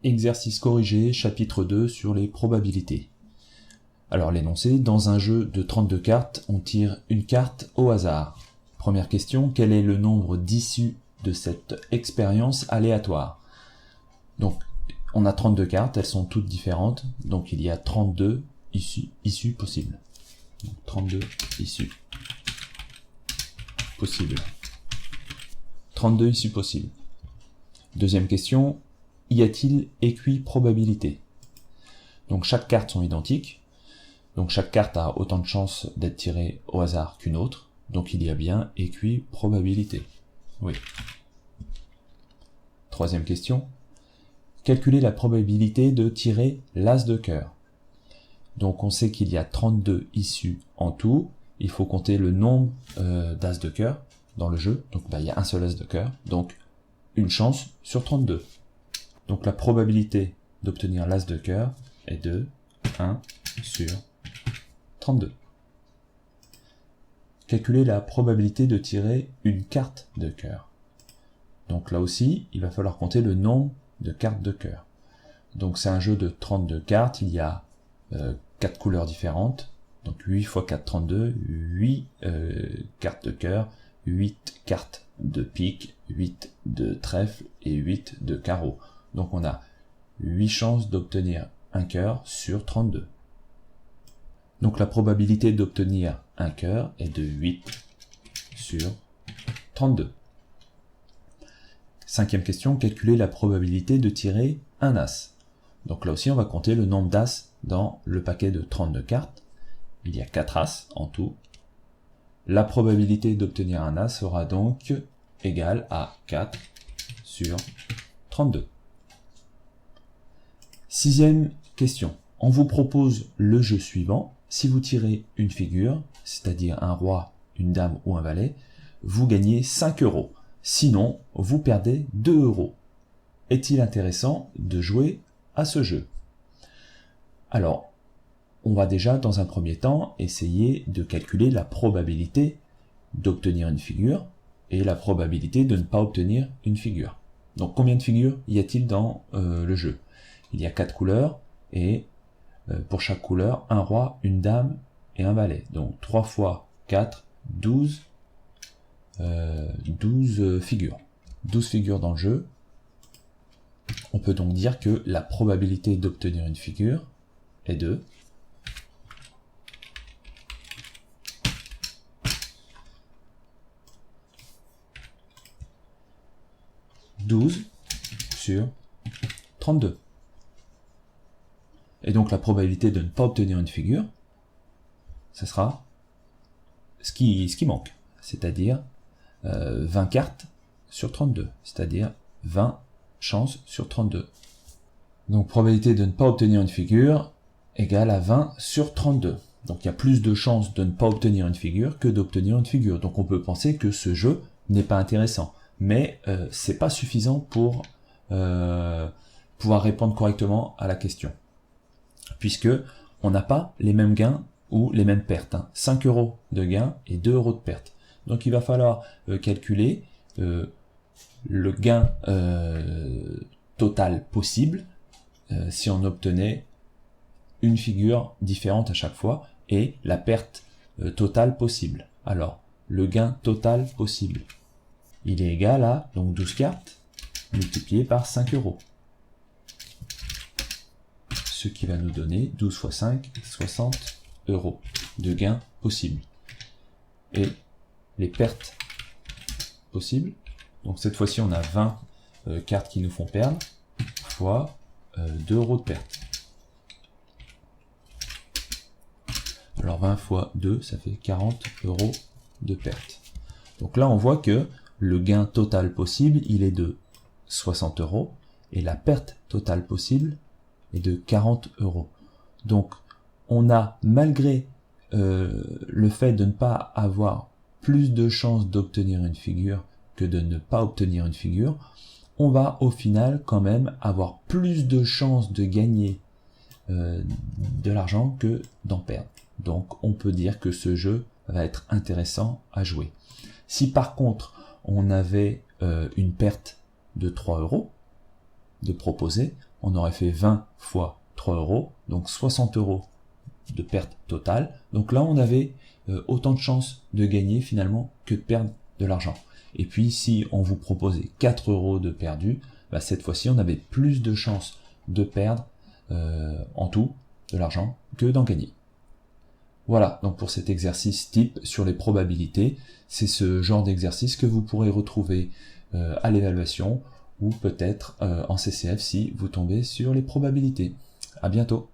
Exercice corrigé, chapitre 2 sur les probabilités. Alors l'énoncé, dans un jeu de 32 cartes, on tire une carte au hasard. Première question, quel est le nombre d'issues de cette expérience aléatoire? Donc on a 32 cartes, elles sont toutes différentes, donc il y a 32 issues possibles. Donc, 32 issues possibles. 32 issues possibles. Deuxième question, y a-t-il équiprobabilité? Donc chaque carte sont identiques, donc chaque carte a autant de chances d'être tirée au hasard qu'une autre, donc il y a bien équiprobabilité. Oui. Troisième question, calculer la probabilité de tirer l'as de cœur. Donc on sait qu'il y a 32 issues en tout, il faut compter le nombre d'as de cœur dans le jeu, donc il y a un seul as de cœur, donc une chance sur 32. Donc la probabilité d'obtenir l'as de cœur est de 1 sur 32. Calculer la probabilité de tirer une carte de cœur. Donc là aussi, il va falloir compter le nombre de cartes de cœur. Donc c'est un jeu de 32 cartes, il y a 4 couleurs différentes, donc 8 x 4, 32, 8 cartes de cœur, 8 cartes de pique, 8 de trèfle et 8 de carreau. Donc on a 8 chances d'obtenir un cœur sur 32. Donc la probabilité d'obtenir un cœur est de 8 sur 32. Cinquième question, calculer la probabilité de tirer un as. Donc là aussi on va compter le nombre d'as dans le paquet de 32 cartes. Il y a 4 as en tout. La probabilité d'obtenir un as sera donc égale à 4 sur 32. Sixième question. On vous propose le jeu suivant. Si vous tirez une figure, c'est-à-dire un roi, une dame ou un valet, vous gagnez 5 euros. Sinon, vous perdez 2 euros. Est-il intéressant de jouer à ce jeu? Alors, on va déjà, dans un premier temps, essayer de calculer la probabilité d'obtenir une figure et la probabilité de ne pas obtenir une figure. Donc, combien de figures y a-t-il dans le jeu? Il y a 4 couleurs et pour chaque couleur, un roi, une dame et un valet. Donc 3 fois 4, 12 figures. 12 figures dans le jeu. On peut donc dire que la probabilité d'obtenir une figure est de 12 sur 32. Et donc la probabilité de ne pas obtenir une figure, ce sera ce qui manque, c'est-à-dire 20 cartes sur 32, c'est-à-dire 20 chances sur 32. Donc probabilité de ne pas obtenir une figure égale à 20 sur 32. Donc il y a plus de chances de ne pas obtenir une figure que d'obtenir une figure. Donc on peut penser que ce jeu n'est pas intéressant. Mais c'est pas suffisant pour pouvoir répondre correctement à la question. Puisque on n'a pas les mêmes gains ou les mêmes pertes. 5 euros de gains et 2 euros de perte. Donc il va falloir calculer le gain total possible si on obtenait une figure différente à chaque fois et la perte totale possible. Alors, le gain total possible, il est égal à donc 12 cartes multiplié par 5 euros. Ce qui va nous donner 12 x 5, 60 euros de gain possible. Et les pertes possibles, donc cette fois-ci on a 20 cartes qui nous font perdre, fois 2 euros de perte. Alors 20 fois 2, ça fait 40 euros de perte. Donc là on voit que le gain total possible, il est de 60 euros, et la perte totale possible est de 40 euros. Donc on a, malgré le fait de ne pas avoir plus de chances d'obtenir une figure que de ne pas obtenir une figure, on va au final quand même avoir plus de chances de gagner de l'argent que d'en perdre. Donc on peut dire que ce jeu va être intéressant à jouer. Si par contre on avait une perte de 3 euros de proposer, on aurait fait 20 fois 3 euros, donc 60 euros de perte totale. Donc là, on avait autant de chances de gagner finalement que de perdre de l'argent. Et puis, si on vous proposait 4 euros de perdu, bah, cette fois-ci, on avait plus de chances de perdre en tout de l'argent que d'en gagner. Voilà, donc pour cet exercice type sur les probabilités, c'est ce genre d'exercice que vous pourrez retrouver à l'évaluation ou peut-être en CCF si vous tombez sur les probabilités. À bientôt.